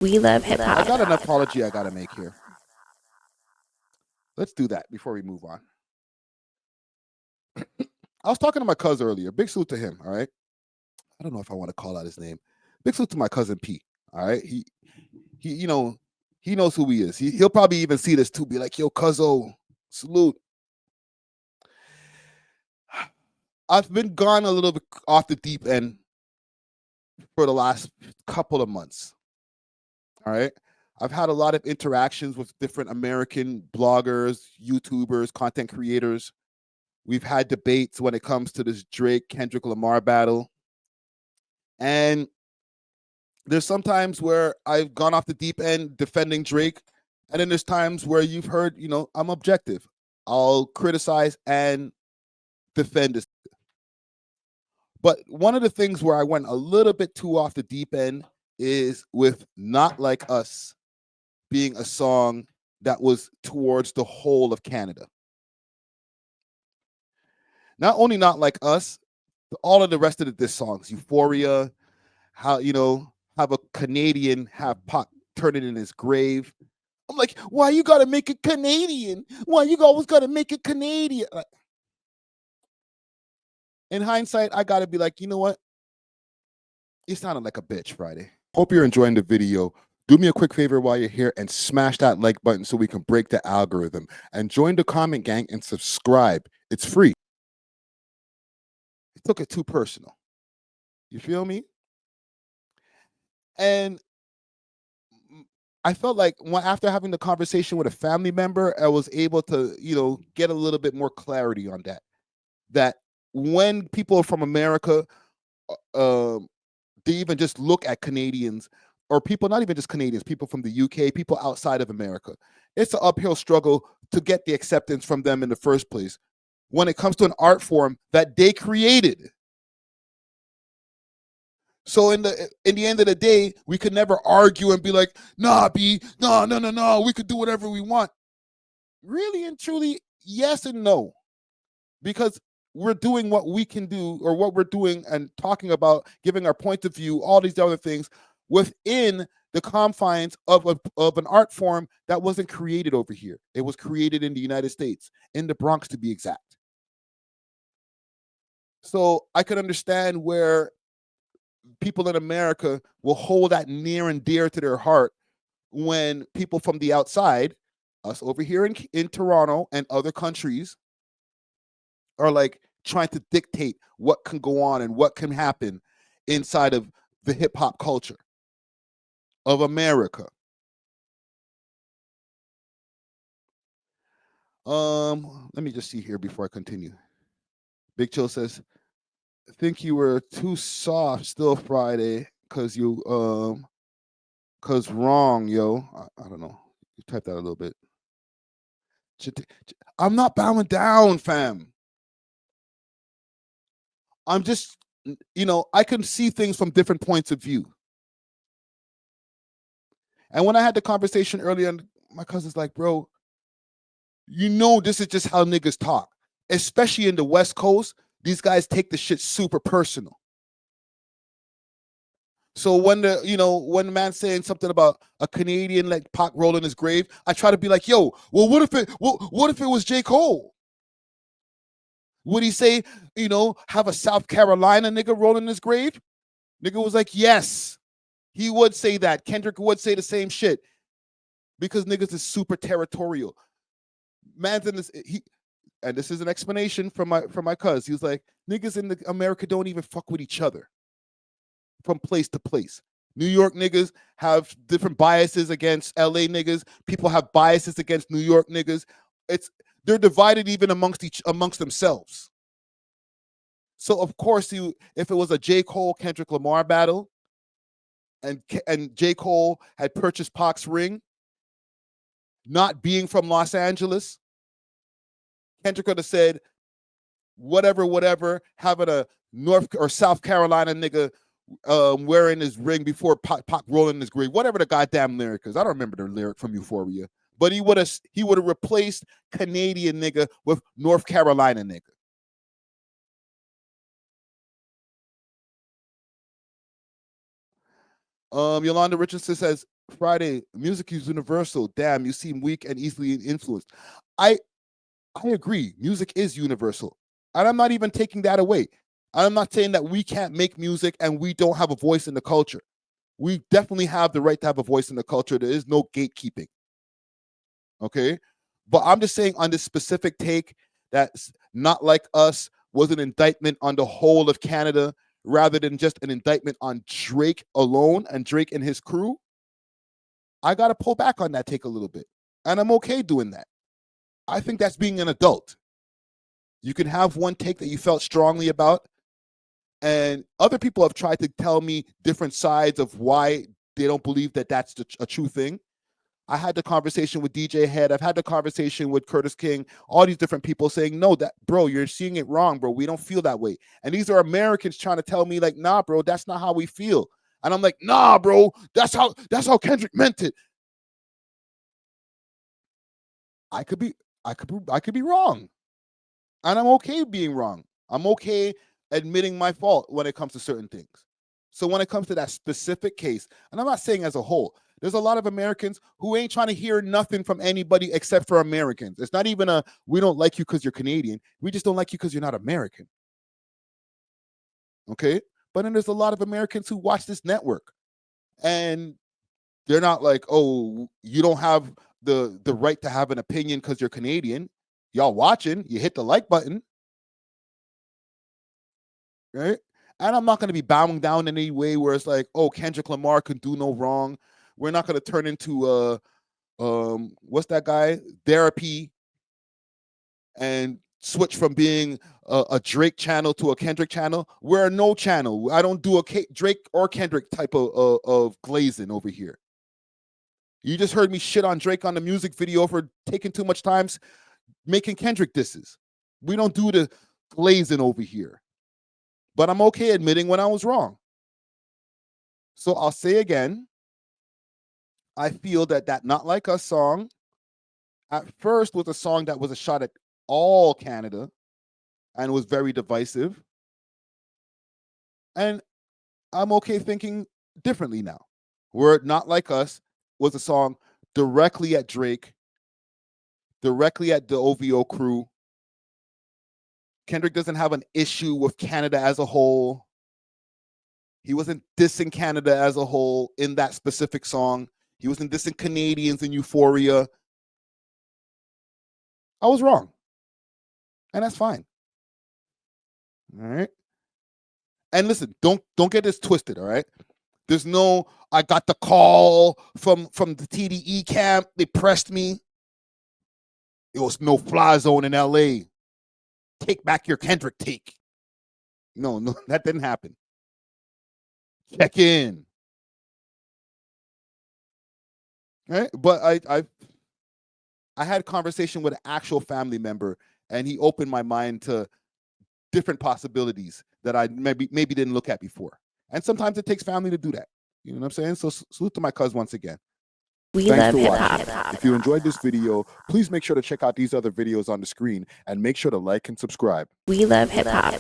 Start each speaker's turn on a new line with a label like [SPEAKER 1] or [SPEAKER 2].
[SPEAKER 1] We love hip
[SPEAKER 2] I got an
[SPEAKER 1] hop.
[SPEAKER 2] apology I gotta make here. Let's do that before we move on. I was talking to my cousin earlier. Big salute to him. All right. I don't know if I want to call out his name. Big salute to my cousin P. All right. He he knows who he is. He'll probably even see this too. Be like, yo, cuzzo, salute. I've been gone a little bit off the deep end for the last couple of months. All right. I've had a lot of interactions with different American bloggers, YouTubers, content creators. We've had debates when it comes to this Drake Kendrick Lamar battle. And there's sometimes where I've gone off the deep end defending Drake. And then there's times where you've heard, I'm objective. I'll criticize and defend this. But one of the things where I went a little bit too off the deep end is with Not Like Us being a song that was towards the whole of Canada. Not only Not Like Us, all of the rest of the diss songs, Euphoria, how, have a Canadian have Pac turn it in his grave. I'm like, why you gotta make it Canadian? Why you always gotta make it Canadian? In hindsight, I gotta be like, you know what? You sounded like a bitch Friday. Hope you're enjoying the video. Do me a quick favor while you're here and smash that like button so we can break the algorithm. And join the comment gang and subscribe. It's free. It took it too personal. You feel me? And I felt like after having the conversation with a family member, I was able to, get a little bit more clarity on that. That when people from America, they even just look at Canadians, or people, not even just Canadians, people from the UK, people outside of America, it's an uphill struggle to get the acceptance from them in the first place when it comes to an art form that they created. So in the end of the day, we could never argue and be like, nah, B, no, we could do whatever we want. Really and truly, yes and no. Because we're doing what we can do, or what we're doing and talking about, giving our point of view, all these other things within the confines of an art form that wasn't created over here. It was created in the United States, in the Bronx to be exact. So I could understand where people in America will hold that near and dear to their heart when people from the outside, us over here in Toronto and other countries, are like trying to dictate what can go on and what can happen inside of the hip hop culture of America. Let me just see here before I continue. Big Chill says, I think you were too soft still Friday because cause wrong, yo. I don't know. You type that a little bit. I'm not bowing down, fam. I'm just, I can see things from different points of view. And when I had the conversation earlier, my cousin's like, bro, this is just how niggas talk. Especially in the West Coast, these guys take the shit super personal. So when when the man's saying something about a Canadian like Pac rolling his grave, I try to be like, yo, well, what if it was J. Cole? Would he say, have a South Carolina nigga rolling his grave? Nigga was like, yes. He would say that. Kendrick would say the same shit. Because niggas is super territorial. Man's in this, and this is an explanation from my cuz. He was like, niggas in America don't even fuck with each other from place to place. New York niggas have different biases against LA niggas. People have biases against New York niggas. They're divided even amongst themselves. So of course, if it was a J. Cole Kendrick Lamar battle, and J. Cole had purchased Pac's ring, not being from Los Angeles, Kendrick could have said, whatever, having a North or South Carolina nigga wearing his ring before Pac rolling his grave, whatever the goddamn lyric is. I don't remember the lyric from Euphoria, but he would have replaced Canadian nigga with North Carolina nigga. Yolanda Richardson says, Friday, music is universal. Damn, you seem weak and easily influenced. I agree. Music is universal. And I'm not even taking that away. I'm not saying that we can't make music and we don't have a voice in the culture. We definitely have the right to have a voice in the culture. There is no gatekeeping. Okay? But I'm just saying on this specific take that's Not Like Us was an indictment on the whole of Canada rather than just an indictment on Drake alone and Drake and his crew. I got to pull back on that take a little bit. And I'm okay doing that. I think that's being an adult. You can have one take that you felt strongly about, and other people have tried to tell me different sides of why they don't believe that that's a true thing. I had the conversation with DJ Head. I've had the conversation with Curtis King, all these different people saying, no, that, bro, you're seeing it wrong, bro. We don't feel that way. And these are Americans trying to tell me, like, nah, bro, that's not how we feel. And I'm like, nah, bro, that's how Kendrick meant it. I could be wrong. And I'm okay being wrong. I'm okay admitting my fault when it comes to certain things. So when it comes to that specific case, and I'm not saying as a whole, there's a lot of Americans who ain't trying to hear nothing from anybody except for Americans. It's not even a, we don't like you because you're Canadian. We just don't like you because you're not American. Okay? But then there's a lot of Americans who watch this network and they're not like, oh, you don't have the right to have an opinion because you're Canadian. Y'all watching, you hit the like button. Right? And I'm not going to be bowing down in any way where it's like, oh, Kendrick Lamar can do no wrong. We're not going to turn into what's that guy? Therapy, and switch from being a Drake channel to a Kendrick channel. We're a no channel. I don't do a Drake or Kendrick type of glazing over here. You just heard me shit on Drake on the music video for taking too much time making Kendrick disses. We don't do the glazing over here. But I'm okay admitting when I was wrong. So I'll say again, I feel that Not Like Us song at first was a song that was a shot at all Canada and was very divisive. And I'm okay thinking differently now. Where Not Like Us was a song directly at Drake, directly at the OVO crew. Kendrick doesn't have an issue with Canada as a whole. He wasn't dissing Canada as a whole in that specific song. He wasn't dissing Canadians in Euphoria. I was wrong. And that's fine. All right. And listen, don't get this twisted, all right? There's no, I got the call from the TDE camp. They pressed me. It was no fly zone in LA. Take back your Kendrick take. No, that didn't happen. Check in. Right? But I had a conversation with an actual family member, and he opened my mind to different possibilities that I maybe didn't look at before. And sometimes it takes family to do that. You know what I'm saying? So salute to my cuz once again. Thanks for watching. If you enjoyed this video, please make sure to check out these other videos on the screen and make sure to like and subscribe.
[SPEAKER 1] We love hip hop.